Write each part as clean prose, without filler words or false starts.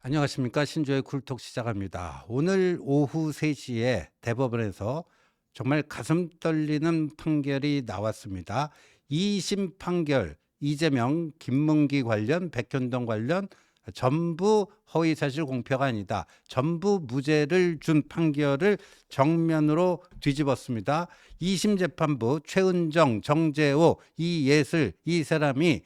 안녕하십니까. 신조의 쿨톡 시작합니다. 오늘 오후 3시에 대법원에서 정말 가슴 떨리는 판결이 나왔습니다. 2심 판결 이재명, 김문기 관련, 백현동 관련 전부 허위사실 공표가 아니다. 전부 무죄를 준 판결을 정면으로 뒤집었습니다. 2심 재판부 최은정, 정재호, 이예슬 이 사람이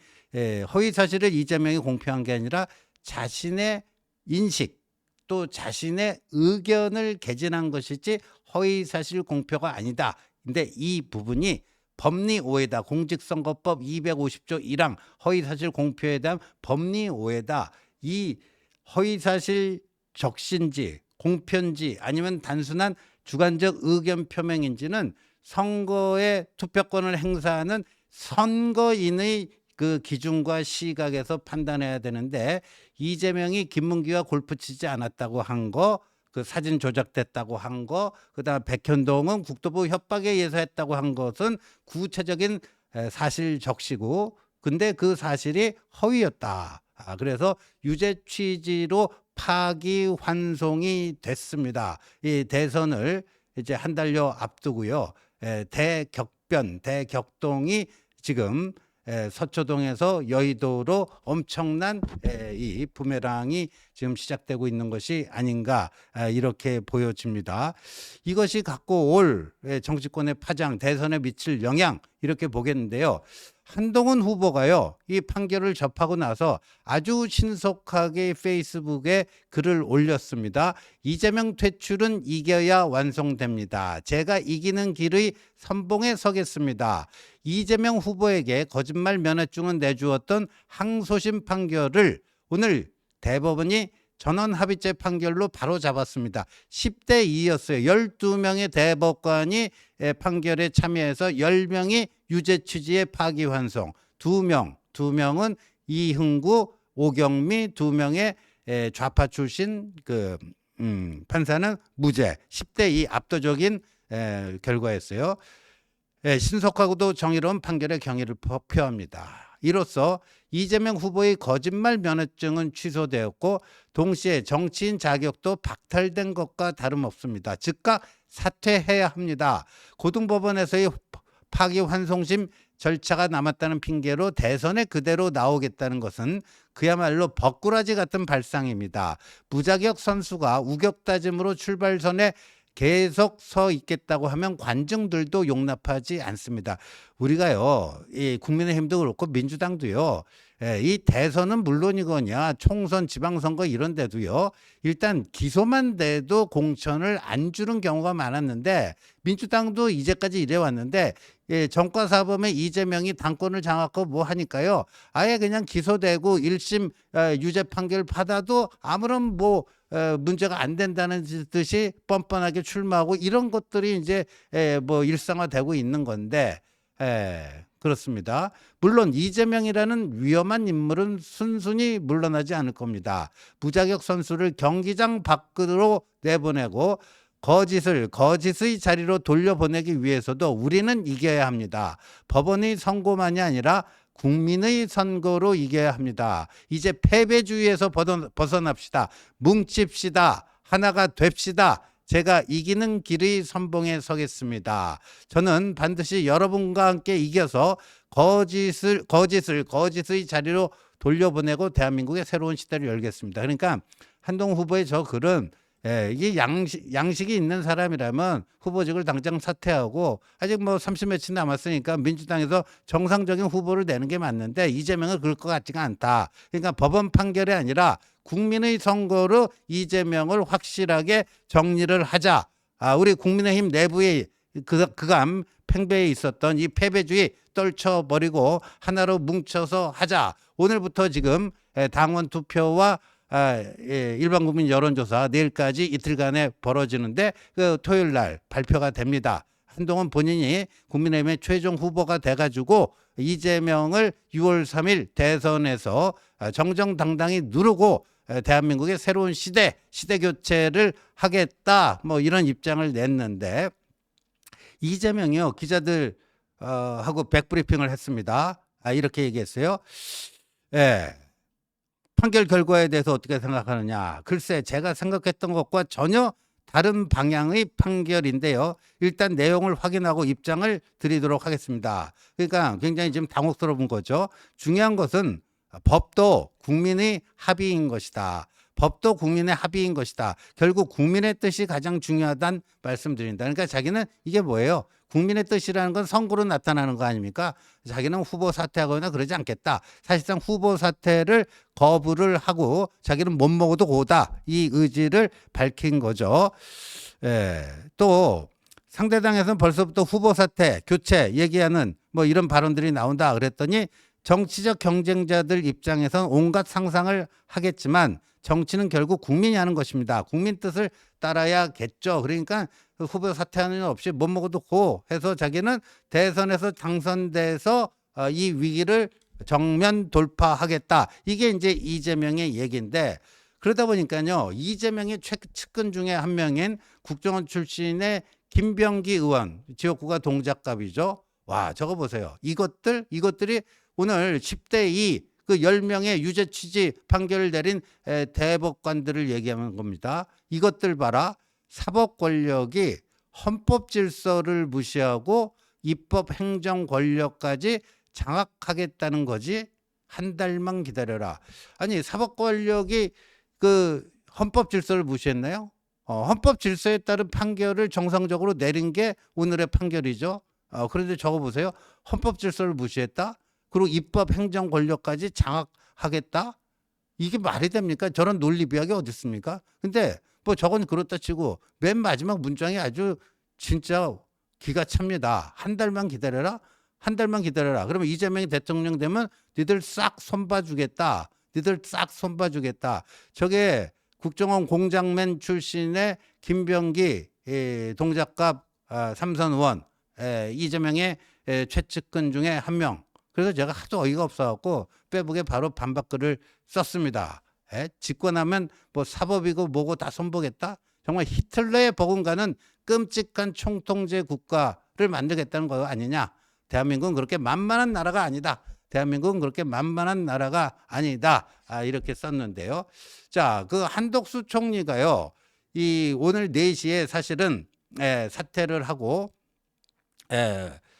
허위사실을 이재명이 공표한 게 아니라 자신의 인식 또 자신의 의견을 개진한 것이지 허위사실 공표가 아니다. 근데 이 부분이 법리 오해다. 공직선거법 250조 1항 허위사실 공표에 대한 법리 오해다. 이 허위사실 적신지 공표인지 아니면 단순한 주관적 의견 표명인지는 선거의 투표권을 행사하는 선거인의 그 기준과 시각에서 판단해야 되는데, 이재명이 김문기와 골프 치지 않았다고 한 거, 그 사진 조작됐다고 한 거, 그다음 백현동은 국토부 협박에 의해서 했다고 한 것은 구체적인 사실 적시고, 근데 그 사실이 허위였다. 그래서 유죄 취지로 파기환송이 됐습니다. 이 대선을 이제 한 달여 앞두고요. 대격동이 지금 서초동에서 여의도로 엄청난 이 부메랑이 지금 시작되고 있는 것이 아닌가, 이렇게 보여집니다. 이것이 갖고 올 정치권의 파장, 대선에 미칠 영향, 이렇게 보겠는데요. 한동훈 후보가요, 이 판결을 접하고 나서 아주 신속하게 페이스북에 글을 올렸습니다. 이재명 퇴출은 이겨야 완성됩니다. 제가 이기는 길의 선봉에 서겠습니다. 이재명 후보에게 거짓말 면허증을 내주었던 항소심 판결을 오늘 대법원이 전원합의체 판결로 바로 잡았습니다. 10대 2였어요. 12명의 대법관이 판결에 참여해서 10명이 유죄 취지의 파기환송, 2명은 이흥구, 오경미 2명의 좌파 출신 판사는 무죄. 10대 2 압도적인 결과였어요. 신속하고도 정의로운 판결의 경의를 표합니다. 이로써 이재명 후보의 거짓말 면허증은 취소되었고 동시에 정치인 자격도 박탈된 것과 다름없습니다. 즉각 사퇴해야 합니다. 고등법원에서의 파기환송심 절차가 남았다는 핑계로 대선에 그대로 나오겠다는 것은 그야말로 벅꾸라지 같은 발상입니다. 무자격 선수가 우격다짐으로 출발선에 계속 서 있겠다고 하면 관중들도 용납하지 않습니다. 우리가요, 이 국민의힘도 그렇고 민주당도요, 이 대선은 물론이거냐 총선 지방선거 이런 데도요, 일단 기소만 돼도 공천을 안 주는 경우가 많았는데, 민주당도 이제까지 이래 왔는데 정과사범에 이재명이 당권을 장악하고 뭐 하니까요, 아예 그냥 기소되고 1심 유죄 판결 받아도 아무런 문제가 안 된다는 듯이 뻔뻔하게 출마하고 이런 것들이 이제 일상화되고 있는 건데, 그렇습니다. 물론 이재명이라는 위험한 인물은 순순히 물러나지 않을 겁니다. 무자격 선수를 경기장 밖으로 내보내고 거짓의 자리로 돌려보내기 위해서도 우리는 이겨야 합니다. 법원의 선고만이 아니라 국민의 선거로 이겨야 합니다. 이제 패배주의에서 벗어납시다. 뭉칩시다. 하나가 됩시다. 제가 이기는 길의 선봉에 서겠습니다. 저는 반드시 여러분과 함께 이겨서 거짓의 자리로 돌려보내고 대한민국의 새로운 시대를 열겠습니다. 그러니까 한동훈 후보의 저 글은, 이게 양식이 있는 사람이라면 후보직을 당장 사퇴하고, 아직 30며칠 남았으니까 민주당에서 정상적인 후보를 내는 게 맞는데 이재명은 그럴 것 같지가 않다. 그러니까 법원 판결이 아니라 국민의 선거로 이재명을 확실하게 정리를 하자. 우리 국민의힘 내부에 그간 팽배해 있었던 이 패배주의 떨쳐버리고 하나로 뭉쳐서 하자. 오늘부터 지금 당원 투표와 일반 국민 여론조사 내일까지 이틀간에 벌어지는데 그 토요일 날 발표가 됩니다. 한동훈 본인이 국민의힘의 최종 후보가 돼가지고 이재명을 6월 3일 대선에서 정정당당히 누르고 대한민국의 새로운 시대 교체를 하겠다, 이런 입장을 냈는데, 이재명이요, 기자들 하고 백브리핑을 했습니다. 이렇게 얘기했어요. 예. 판결 결과에 대해서 어떻게 생각하느냐. 글쎄 제가 생각했던 것과 전혀 다른 방향의 판결인데요. 일단 내용을 확인하고 입장을 드리도록 하겠습니다. 그러니까 굉장히 지금 당혹스러운 거죠. 중요한 것은 법도 국민의 합의인 것이다. 법도 국민의 합의인 것이다. 결국 국민의 뜻이 가장 중요하다는 말씀드린다. 그러니까 자기는 이게 뭐예요? 국민의 뜻이라는 건 선거로 나타나는 거 아닙니까? 자기는 후보 사퇴하거나 그러지 않겠다. 사실상 후보 사퇴를 거부를 하고 자기는 못 먹어도 고다. 이 의지를 밝힌 거죠. 또 상대당에서는 벌써부터 후보 사퇴, 교체 얘기하는 뭐 이런 발언들이 나온다 그랬더니 정치적 경쟁자들 입장에서는 온갖 상상을 하겠지만 정치는 결국 국민이 하는 것입니다. 국민 뜻을 따라야겠죠. 그러니까 후보 사퇴하는 일 없이 못 먹어도 고 해서 자기는 대선에서 당선돼서 이 위기를 정면 돌파하겠다. 이게 이제 이재명의 얘기인데 그러다 보니까요. 이재명의 측근 중에 한 명인 국정원 출신의 김병기 의원, 지역구가 동작갑이죠. 와, 저거 보세요. 이것들이 오늘 10대 2 그 10명의 유죄 취지 판결을 내린 대법관들을 얘기하는 겁니다. 이것들 봐라. 사법 권력이 헌법 질서를 무시하고 입법 행정 권력까지 장악하겠다는 거지. 한 달만 기다려라. 아니 사법 권력이 그 헌법 질서를 무시했나요? 헌법 질서에 따른 판결을 정상적으로 내린 게 오늘의 판결이죠. 그런데 저거 보세요. 헌법 질서를 무시했다. 그리고 입법 행정 권력까지 장악하겠다? 이게 말이 됩니까? 저런 논리 비약이 어디 있습니까? 근데 뭐 저건 그렇다 치고 맨 마지막 문장이 아주 진짜 기가 찹니다. 한 달만 기다려라. 한 달만 기다려라. 그러면 이재명이 대통령 되면 니들 싹 손봐주겠다. 니들 싹 손봐주겠다. 저게 국정원 공장맨 출신의 김병기 동작갑 삼선 의원 이재명의 최측근 중에 한 명. 그래서 제가 하도 어이가 없어갖고 페북에 바로 반박글을 썼습니다. 집권하면 뭐 사법이고 뭐고 다 손보겠다. 정말 히틀러의 버금가는 끔찍한 총통제 국가를 만들겠다는 거 아니냐. 대한민국은 그렇게 만만한 나라가 아니다. 대한민국은 그렇게 만만한 나라가 아니다. 이렇게 썼는데요. 자, 그 한덕수 총리가요. 이 오늘 4시에 사실은 사퇴를 하고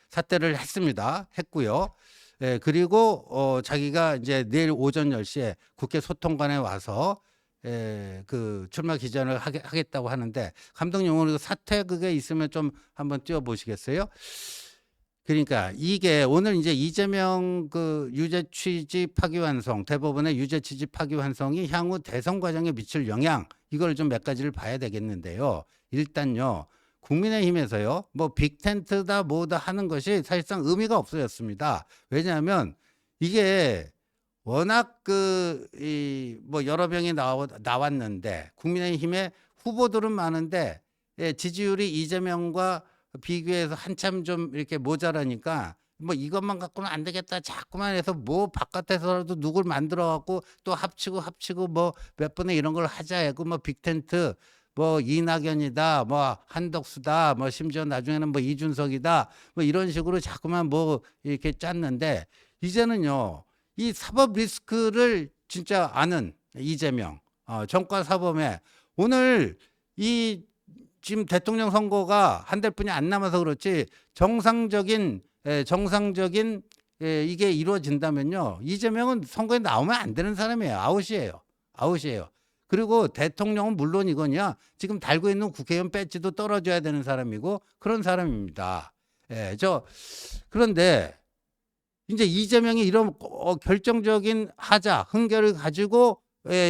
사퇴를 했고요. 그리고 자기가 이제 내일 오전 10시에 국회 소통관에 와서 그 출마 기자를 하겠다고 하는데 감독님 오늘 사퇴 그게 있으면 좀 한번 띄워 보시겠어요? 그러니까 이게 오늘 이제 이재명 그 유죄 취지 파기환송 대법원의 유죄 취지 파기환송이 향후 대선 과정에 미칠 영향 이걸 좀 몇 가지를 봐야 되겠는데요. 일단요. 국민의힘에서요. 뭐 빅텐트다 뭐다 하는 것이 사실상 의미가 없어졌습니다. 왜냐하면 이게 워낙 뭐 여러 명이 나왔는데 국민의힘의 후보들은 많은데 지지율이 이재명과 비교해서 한참 좀 이렇게 모자라니까 뭐 이것만 갖고는 안 되겠다 자꾸만 해서 뭐 바깥에서라도 누굴 만들어 갖고 또 합치고 뭐 몇 번에 이런 걸 하자 해고 뭐 빅텐트 뭐 이낙연이다 뭐 한덕수다 뭐 심지어 나중에는 뭐 이준석이다 뭐 이런 식으로 자꾸만 뭐 이렇게 짰는데 이제는요 이 사법 리스크를 진짜 아는 이재명 정과 사범에 오늘 이 지금 대통령 선거가 한 달뿐이 안 남아서 그렇지 정상적인 이게 이루어진다면요 이재명은 선거에 나오면 안 되는 사람이에요. 아웃이에요. 그리고 대통령은 물론이거냐 지금 달고 있는 국회의원 배지도 떨어져야 되는 사람이고 그런 사람입니다. 그런데 이제 이재명이 이런 결정적인 흥결을 가지고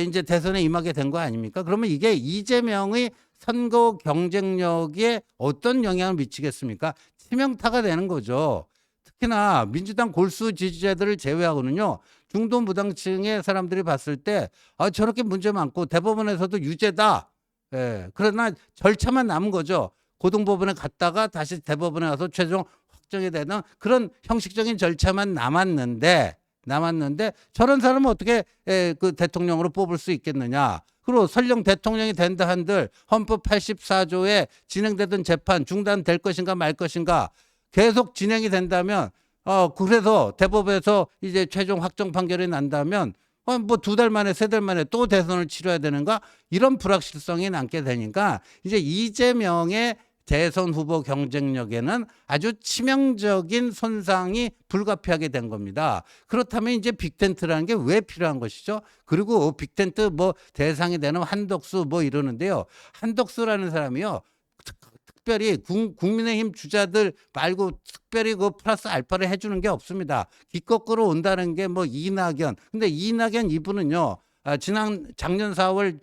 이제 대선에 임하게 된 거 아닙니까? 그러면 이게 이재명의 선거 경쟁력에 어떤 영향을 미치겠습니까? 치명타가 되는 거죠. 특히나 민주당 골수 지지자들을 제외하고는요. 중도무당층의 사람들이 봤을 때 저렇게 문제 많고 대법원에서도 유죄다. 그러나 절차만 남은 거죠. 고등법원에 갔다가 다시 대법원에 와서 최종 확정이 되는 그런 형식적인 절차만 남았는데 저런 사람은 어떻게 그 대통령으로 뽑을 수 있겠느냐. 그리고 설령 대통령이 된다 한들 헌법 84조에 진행되던 재판 중단될 것인가 말 것인가 계속 진행이 된다면 그래서 대법에서 이제 최종 확정 판결이 난다면 뭐 2달 만에 3달 만에 또 대선을 치러야 되는가 이런 불확실성이 남게 되니까 이제 이재명의 대선 후보 경쟁력에는 아주 치명적인 손상이 불가피하게 된 겁니다. 그렇다면 이제 빅텐트라는 게 왜 필요한 것이죠? 그리고 빅텐트 뭐 대상이 되는 한덕수 뭐 이러는데요. 한덕수라는 사람이요. 특별히 국민의힘 주자들 말고 특별히 그 플러스 알파를 해주는 게 없습니다. 기껏 온다는 게 뭐 이낙연. 근데 이낙연 이분은요. 지난 작년 4월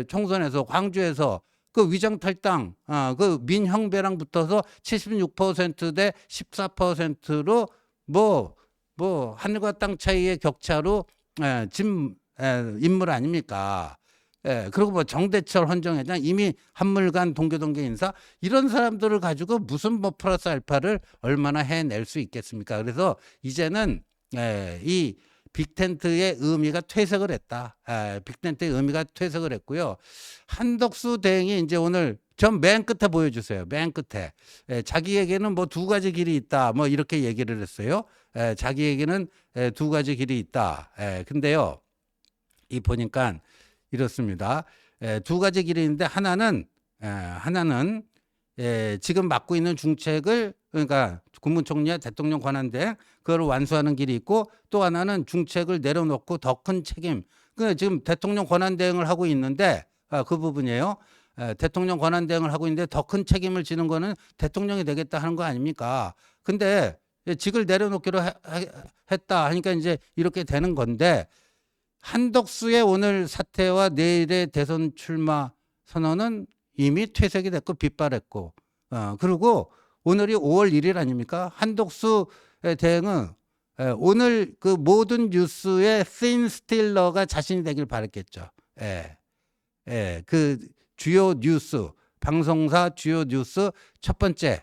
총선에서 광주에서 그 위정탈당 그 민형배랑 붙어서 76%대 14%로 뭐 하늘과 땅 차이의 격차로 진 인물 아닙니까? 그리고 뭐 정대철 헌정회장 이미 한물간 동교동계 인사 이런 사람들을 가지고 무슨 뭐 플러스 알파를 얼마나 해낼 수 있겠습니까? 그래서 이제는 이 빅텐트의 의미가 퇴색을 했다. 빅텐트의 의미가 퇴색을 했고요. 한덕수 대행이 이제 오늘 전 맨 끝에 보여주세요. 맨 끝에 자기에게는 뭐 2가지 길이 있다. 뭐 이렇게 얘기를 했어요. 자기에게는 2가지 길이 있다. 근데요, 이 보니까 이렇습니다. 2가지 길이 있는데 하나는 지금 맡고 있는 중책을 그러니까 국무총리와 대통령 권한대행 그걸 완수하는 길이 있고 또 하나는 중책을 내려놓고 더 큰 책임. 그 지금 대통령 권한대행을 하고 있는데 그 부분이에요. 대통령 권한대행을 하고 있는데 더 큰 책임을 지는 거는 대통령이 되겠다 하는 거 아닙니까? 근데 직을 내려놓기로 했다 하니까 이제 이렇게 되는 건데 한덕수의 오늘 사태와 내일의 대선 출마 선언은 이미 퇴색이 됐고 빗발했고 그리고 오늘이 5월 1일 아닙니까? 한덕수 대행은 오늘 그 모든 뉴스의 씬 스틸러가 자신이 되길 바랬겠죠. 그 주요 뉴스 방송사 주요 뉴스 첫 번째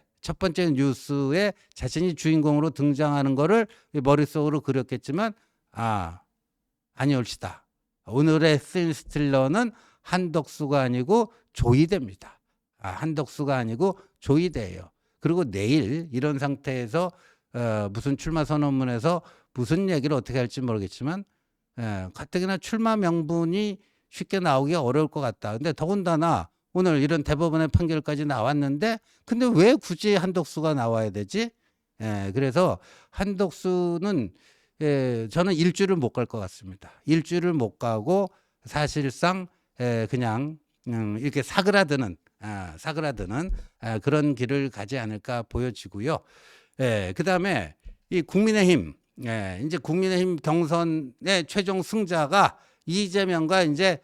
뉴스에 자신이 주인공으로 등장하는 거를 머릿속으로 그렸겠지만 아니올시다. 오늘의 씬 스틸러는 한덕수가 아니고 조이대입니다. 한덕수가 아니고 조이대예요. 그리고 내일 이런 상태에서 무슨 출마 선언문에서 무슨 얘기를 어떻게 할지 모르겠지만 가뜩이나 출마 명분이 쉽게 나오기가 어려울 것 같다. 근데 더군다나 오늘 이런 대법원의 판결까지 나왔는데 근데 왜 굳이 한덕수가 나와야 되지? 그래서 한덕수는 저는 일주일을 못 갈 것 같습니다. 일주일을 못 가고 사실상 그냥 이렇게 사그라드는 그런 길을 가지 않을까 보여지고요. 그다음에 이 국민의힘 이제 국민의힘 경선의 최종 승자가 이재명과 이제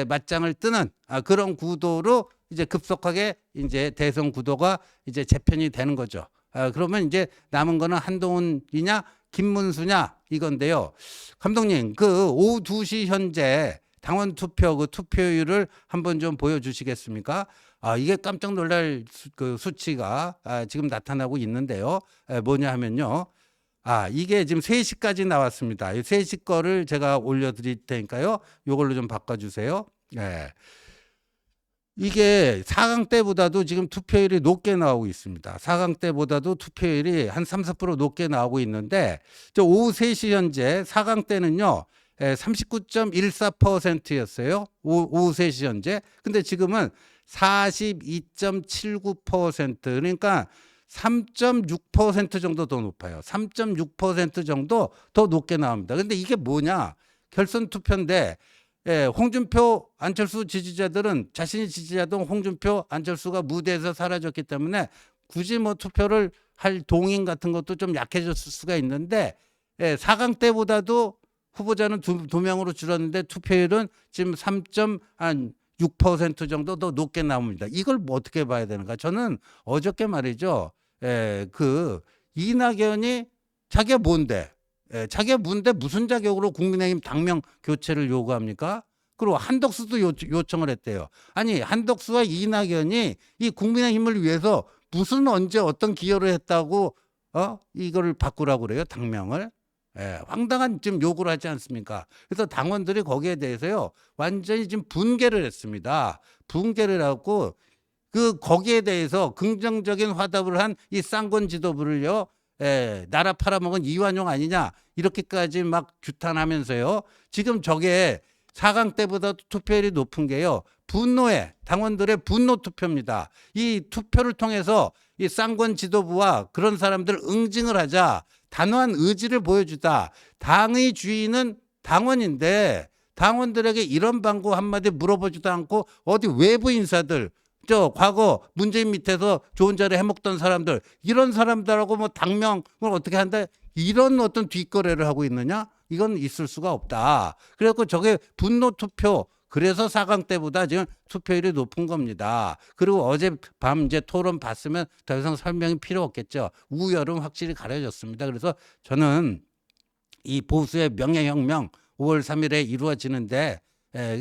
맞짱을 뜨는 그런 구도로 이제 급속하게 이제 대선 구도가 이제 재편이 되는 거죠. 그러면 이제 남은 거는 한동훈이냐 김문수냐 이건데요. 감독님 그 오후 2시 현재 당원 투표 그 투표율을 한번 좀 보여주시겠습니까? 이게 깜짝 놀랄 그 수치가 지금 나타나고 있는데요. 뭐냐 하면요. 이게 지금 3시까지 나왔습니다. 이 3시 거를 제가 올려드릴 테니까요. 이걸로 좀 바꿔주세요. 이게 4강 때보다도 지금 투표율이 높게 나오고 있습니다. 4강 때보다도 투표율이 한 3, 4% 높게 나오고 있는데 오후 3시 현재 4강 때는요. 39.14%였어요. 오후 3시 현재. 근데 지금은 42.79% 그러니까 3.6% 정도 더 높아요. 3.6% 정도 더 높게 나옵니다. 근데 이게 뭐냐? 결선 투표인데 홍준표, 안철수 지지자들은 자신이 지지하던 홍준표, 안철수가 무대에서 사라졌기 때문에 굳이 뭐 투표를 할 동인 같은 것도 좀 약해졌을 수가 있는데 4강 때보다도 후보자는 두 명으로 줄었는데 투표율은 지금 3.6% 정도 더 높게 나옵니다. 이걸 뭐 어떻게 봐야 되는가? 저는 어저께 말이죠. 그 이낙연이 자기가 뭔데? 자기가 뭔데 무슨 자격으로 국민의힘 당명 교체를 요구합니까? 그리고 한덕수도 요청을 했대요. 아니 한덕수와 이낙연이 이 국민의힘을 위해서 무슨 언제 어떤 기여를 했다고 이거를 바꾸라고 그래요 당명을? 황당한 지금 요구를 하지 않습니까? 그래서 당원들이 거기에 대해서요 완전히 지금 분개를 했습니다. 분개를 하고 거기에 대해서 긍정적인 화답을 한 이 쌍권 지도부를요, 나라 팔아먹은 이완용 아니냐 이렇게까지 막 규탄하면서요. 지금 저게 4강 때보다 투표율이 높은 게요. 당원들의 분노 투표입니다. 이 투표를 통해서 이 쌍권 지도부와 그런 사람들 응징을 하자, 단호한 의지를 보여주다. 당의 주인은 당원인데 당원들에게 이런 방구 한마디 물어보지도 않고 어디 외부 인사들, 과거 문재인 밑에서 좋은 자리 해먹던 사람들, 이런 사람들하고 뭐 당명을 어떻게 한다, 이런 어떤 뒷거래를 하고 있느냐? 이건 있을 수가 없다. 그래서 저게 분노 투표, 그래서 4강 때보다 지금 투표율이 높은 겁니다. 그리고 어젯밤 이제 토론 봤으면 더 이상 설명이 필요 없겠죠. 우열은 확실히 가려졌습니다. 그래서 저는 이 보수의 명예혁명 5월 3일에 이루어지는데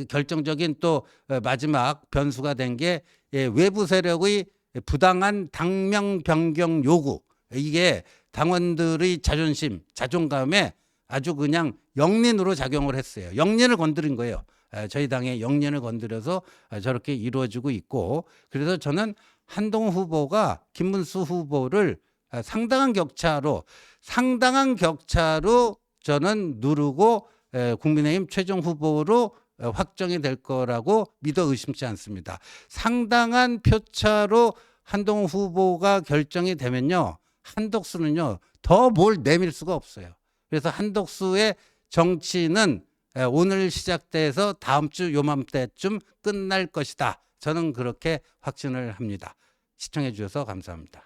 결정적인 또 마지막 변수가 된 게 외부 세력의 부당한 당명 변경 요구. 이게 당원들의 자존심, 자존감에 아주 그냥 영린으로 작용을 했어요. 영린을 건드린 거예요. 저희 당의 영린을 건드려서 저렇게 이루어지고 있고, 그래서 저는 한동훈 후보가 김문수 후보를 상당한 격차로 저는 누르고 국민의힘 최종 후보로 확정이 될 거라고 믿어 의심치 않습니다. 상당한 표차로 한동훈 후보가 결정이 되면요, 한덕수는요 더 뭘 내밀 수가 없어요. 그래서 한덕수의 정치는 오늘 시작돼서 다음 주 요맘때쯤 끝날 것이다. 저는 그렇게 확신을 합니다. 시청해 주셔서 감사합니다.